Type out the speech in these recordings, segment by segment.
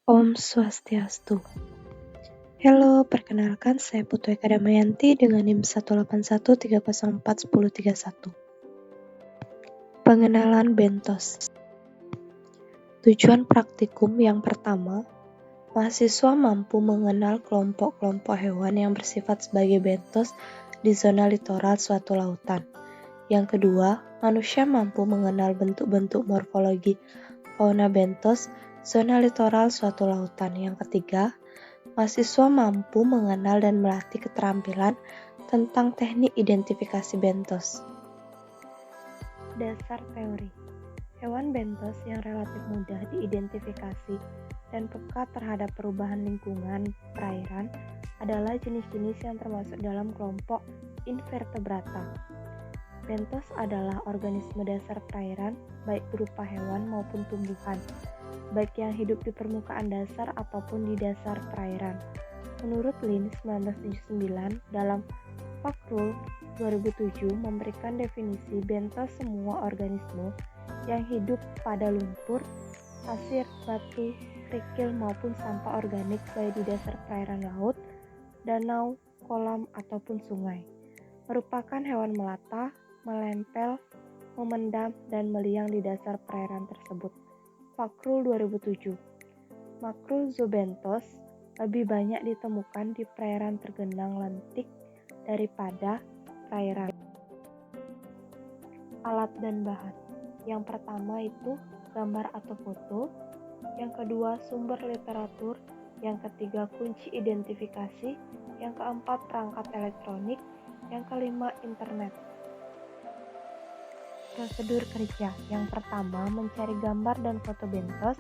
Om Swastiastu. Halo, perkenalkan saya Putri Kadamayanti dengan NIM 18130411031. Pengenalan bentos. Tujuan praktikum yang pertama, mahasiswa mampu mengenal kelompok-kelompok hewan yang bersifat sebagai bentos di zona litoral suatu lautan. Yang kedua, manusia mampu mengenal bentuk-bentuk morfologi fauna bentos zona litoral suatu lautan. Yang ketiga, mahasiswa mampu mengenal dan melatih keterampilan tentang teknik identifikasi bentos. Dasar teori. Hewan bentos yang relatif mudah diidentifikasi dan peka terhadap perubahan lingkungan perairan adalah jenis-jenis yang termasuk dalam kelompok invertebrata. Bentos adalah organisme dasar perairan, baik berupa hewan maupun tumbuhan, baik yang hidup di permukaan dasar ataupun di dasar perairan. Menurut Lin 1979 dalam Fakrul 2007 memberikan definisi bentos semua organisme yang hidup pada lumpur, pasir, batu, kerikil maupun sampah organik baik di dasar perairan laut, danau, kolam ataupun sungai. Merupakan hewan melata, melempel, memendam dan meliang di dasar perairan tersebut. Fakrul 2007. Makrozobentos lebih banyak ditemukan di perairan tergenang lentik daripada perairan. Alat dan bahan. Yang pertama itu gambar atau foto, yang kedua sumber literatur, yang ketiga kunci identifikasi, yang keempat perangkat elektronik, yang kelima internet. Prosedur kerja. Yang pertama mencari gambar dan foto bentos,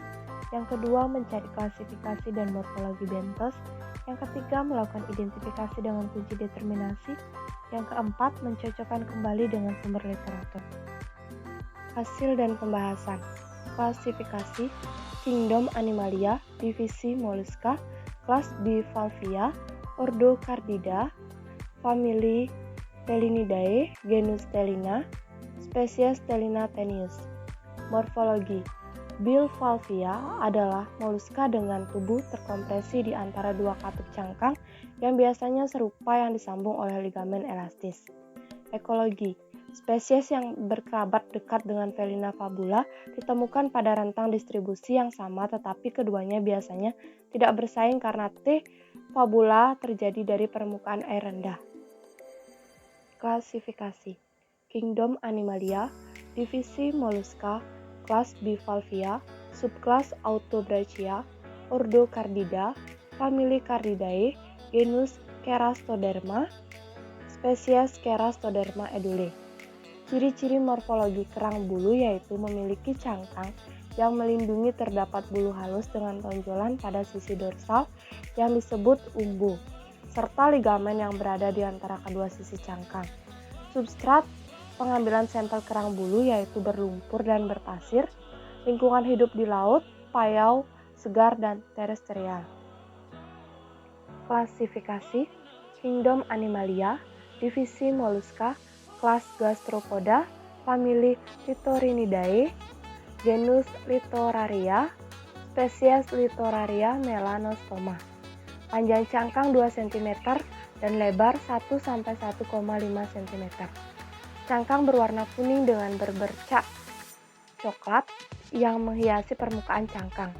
yang kedua mencari klasifikasi dan morfologi bentos, yang ketiga melakukan identifikasi dengan kunci determinasi, yang keempat mencocokkan kembali dengan sumber literatur. Hasil dan pembahasan. Klasifikasi Kingdom Animalia, divisi Mollusca, kelas Bivalvia, ordo Cardida, famili Tellinidae, genus Tellina, spesies Tellina tenuis. Morfologi. Bivalvia adalah moluska dengan tubuh terkompresi di antara dua katup cangkang yang biasanya serupa yang disambung oleh ligamen elastis. Ekologi. Spesies yang berkerabat dekat dengan Felina fabula ditemukan pada rentang distribusi yang sama, tetapi keduanya biasanya tidak bersaing karena T. fabula terjadi dari permukaan air rendah. Klasifikasi. Kingdom Animalia, divisi Mollusca, kelas Bivalvia, subkelas Autobrachia, ordo Cardida, famili Cardidae, genus Cherastoderma, spesies Cherastoderma edule. Ciri-ciri morfologi kerang bulu yaitu memiliki cangkang yang melindungi, terdapat bulu halus dengan tonjolan pada sisi dorsal yang disebut umbu, serta ligamen yang berada di antara kedua sisi cangkang. Substrat pengambilan sampel kerang bulu yaitu berlumpur dan berpasir, lingkungan hidup di laut, payau, segar, dan terestrial. Klasifikasi Kingdom Animalia, divisi Mollusca, kelas Gastropoda, famili Littorinidae, genus Littoraria, spesies Littoraria melanostoma. Panjang cangkang 2 cm dan lebar 1-1,5 cm. Cangkang berwarna kuning dengan berbercak coklat yang menghiasi permukaan cangkang.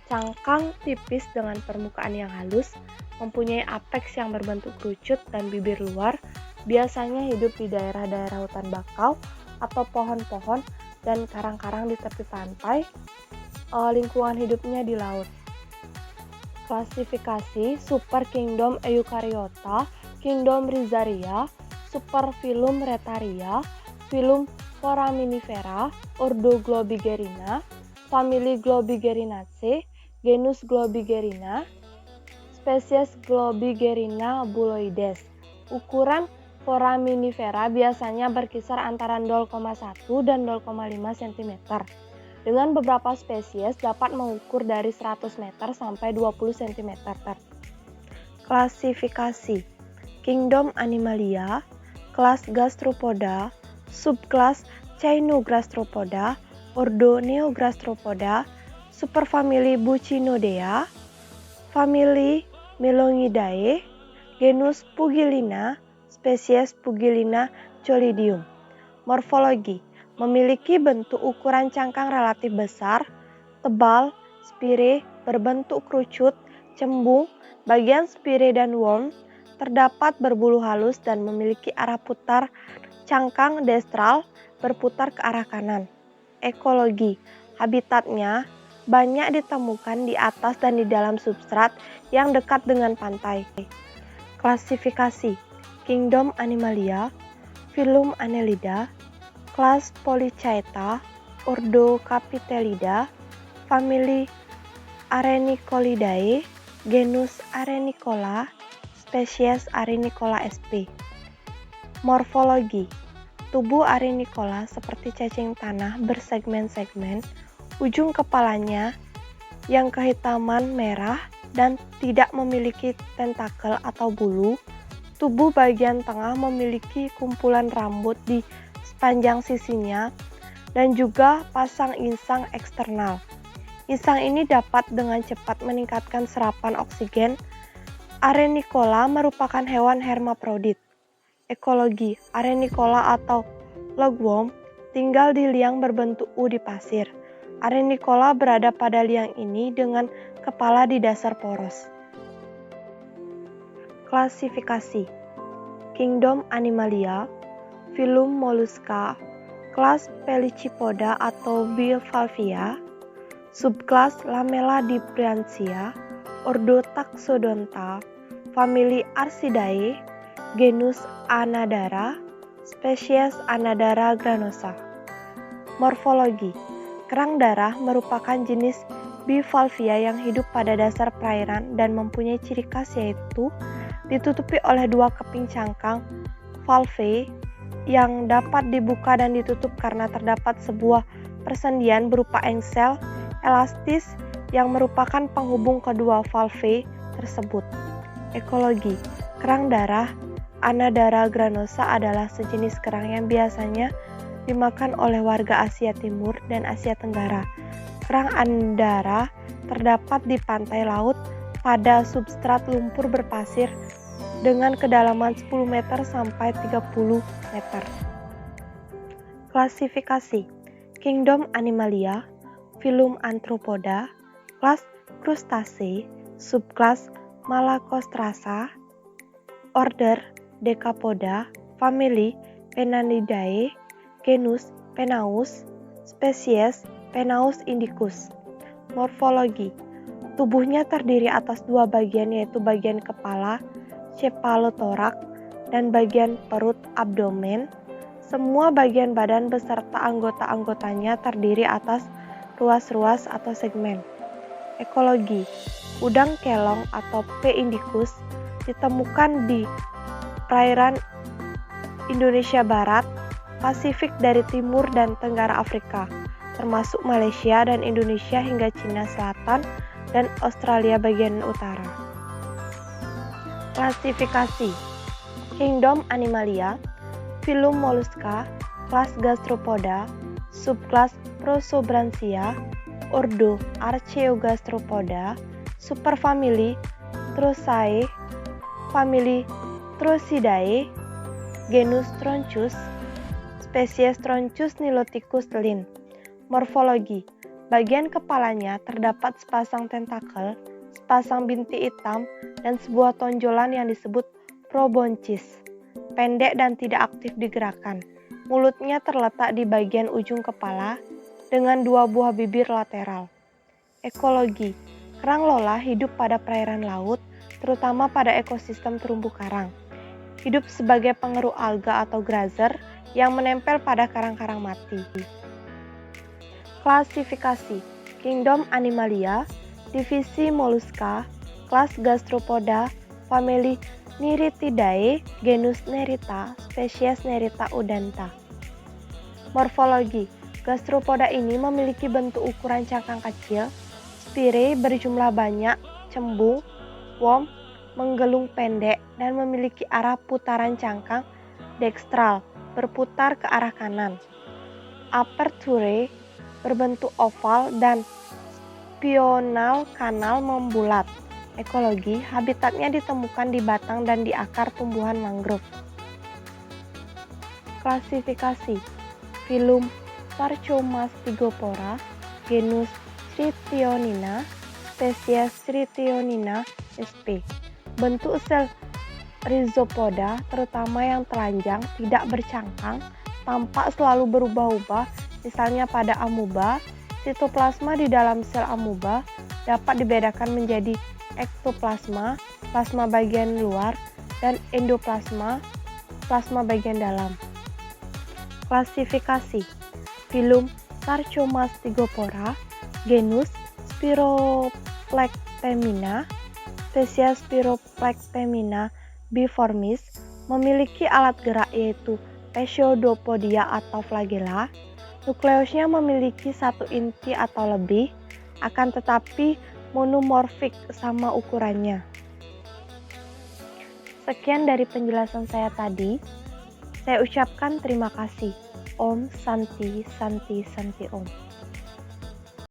Cangkang tipis dengan permukaan yang halus, mempunyai apeks yang berbentuk kerucut dan bibir luar, biasanya hidup di daerah-daerah hutan bakau atau pohon-pohon dan karang-karang di tepi pantai. Lingkungan hidupnya di laut. Klasifikasi Super Kingdom Eukaryota, Kingdom Rhizaria, Superfilum Retaria, filum Foraminifera, ordo Globigerina, famili Globigerinacea, genus Globigerina, spesies Globigerina buloides. Ukuran Foraminifera biasanya berkisar antara 0,1 dan 0,5 cm. Dengan beberapa spesies dapat mengukur dari 100 meter sampai 20 cm. Klasifikasi Kingdom Animalia, kelas Gastropoda, subkelas Caenugastropoda, ordo Neogastropoda, superfamili Buccinodea, famili Melongidae, genus Pugilina, spesies Pugilina colidium. Morfologi, memiliki bentuk ukuran cangkang relatif besar, tebal, spire, berbentuk kerucut, cembung, bagian spire dan worm, terdapat berbulu halus dan memiliki arah putar cangkang destral berputar ke arah kanan. Ekologi, habitatnya banyak ditemukan di atas dan di dalam substrat yang dekat dengan pantai. Klasifikasi, Kingdom Animalia, Phylum Annelida, kelas Polychaeta, Ordo Capitelida, famili Arenicolidae, genus Arenicola, spesies Arenicola sp. Morfologi, tubuh Arenicola seperti cacing tanah bersegmen-segmen, ujung kepalanya yang kehitaman merah dan tidak memiliki tentakel atau bulu. Tubuh bagian tengah memiliki kumpulan rambut di sepanjang sisinya dan juga pasang insang eksternal. Insang ini dapat dengan cepat meningkatkan serapan oksigen. Arenicola merupakan hewan hermaprodit. Ekologi, Arenicola atau logworm tinggal di liang berbentuk U di pasir. Arenicola berada pada liang ini dengan kepala di dasar poros. Klasifikasi, Kingdom Animalia, Phylum Mollusca, kelas Pelycipoda atau Bivalvia, subkelas Lamellibranchia, ordo Taxodonta, famili Arsidae, genus Anadara, spesies Anadara granosa. Morfologi, kerang darah merupakan jenis bivalvia yang hidup pada dasar perairan dan mempunyai ciri khas yaitu ditutupi oleh dua keping cangkang valvae yang dapat dibuka dan ditutup karena terdapat sebuah persendian berupa engsel elastis yang merupakan penghubung kedua valvae tersebut. Ekologi, kerang darah Anadara granosa adalah sejenis kerang yang biasanya dimakan oleh warga Asia Timur dan Asia Tenggara. Kerang Anadara terdapat di pantai laut pada substrat lumpur berpasir dengan kedalaman 10 meter sampai 30 meter. Klasifikasi, Kingdom Animalia, Phylum Arthropoda, kelas Crustacea, subkelas Malacostraca, order Decapoda, famili Penanidae, genus Penaeus, spesies Penaeus indicus. Morfologi, tubuhnya terdiri atas dua bagian yaitu bagian kepala, cephalothorax, dan bagian perut abdomen. Semua bagian badan beserta anggota-anggotanya terdiri atas ruas-ruas atau segmen. Ekologi, udang kelong atau P. indicus ditemukan di perairan Indonesia Barat, Pasifik dari timur dan tenggara Afrika, termasuk Malaysia dan Indonesia hingga Cina Selatan dan Australia bagian utara. Klasifikasi, Kingdom Animalia, Phylum Mollusca, kelas Gastropoda, subkelas Prosobranchia, ordo Archaeogastropoda, superfamili Trochaea, famili Trochidae, genus Tronchus, spesies Tronchus niloticus Linn. Morfologi, bagian kepalanya terdapat sepasang tentakel, sepasang bintik hitam, dan sebuah tonjolan yang disebut proboscis. Pendek dan tidak aktif digerakkan. Mulutnya terletak di bagian ujung kepala dengan dua buah bibir lateral. Ekologi, kerang lola hidup pada perairan laut, terutama pada ekosistem terumbu karang. Hidup sebagai pengeru alga atau grazer yang menempel pada karang-karang mati. Klasifikasi, Kingdom Animalia, divisi Mollusca, kelas Gastropoda, famili Neritidae, genus Nerita, spesies Nerita udenta. Morfologi, gastropoda ini memiliki bentuk ukuran cangkang kecil, spire berjumlah banyak, cembung, worm, menggelung pendek, dan memiliki arah putaran cangkang dekstral, berputar ke arah kanan. Aperture berbentuk oval dan spional kanal membulat. Ekologi, habitatnya ditemukan di batang dan di akar tumbuhan mangrove. Klasifikasi. Filum Parcomastigopora, genus Srythionina, spesies Srythionina sp. Bentuk sel rhizopoda, terutama yang telanjang, tidak bercangkang, tampak selalu berubah-ubah, misalnya pada amuba. Sitoplasma di dalam sel amuba dapat dibedakan menjadi ektoplasma, plasma bagian luar, dan endoplasma, plasma bagian dalam. Klasifikasi. Filum Parcomastigopora, genus Spiroplectemina, spesies Spiroplectemina biformis, memiliki alat gerak yaitu pseudopodia atau flagella. Nukleusnya memiliki satu inti atau lebih, akan tetapi monomorfik sama ukurannya. Sekian dari penjelasan saya tadi. Saya ucapkan terima kasih. Om Santi Santi Santi Om.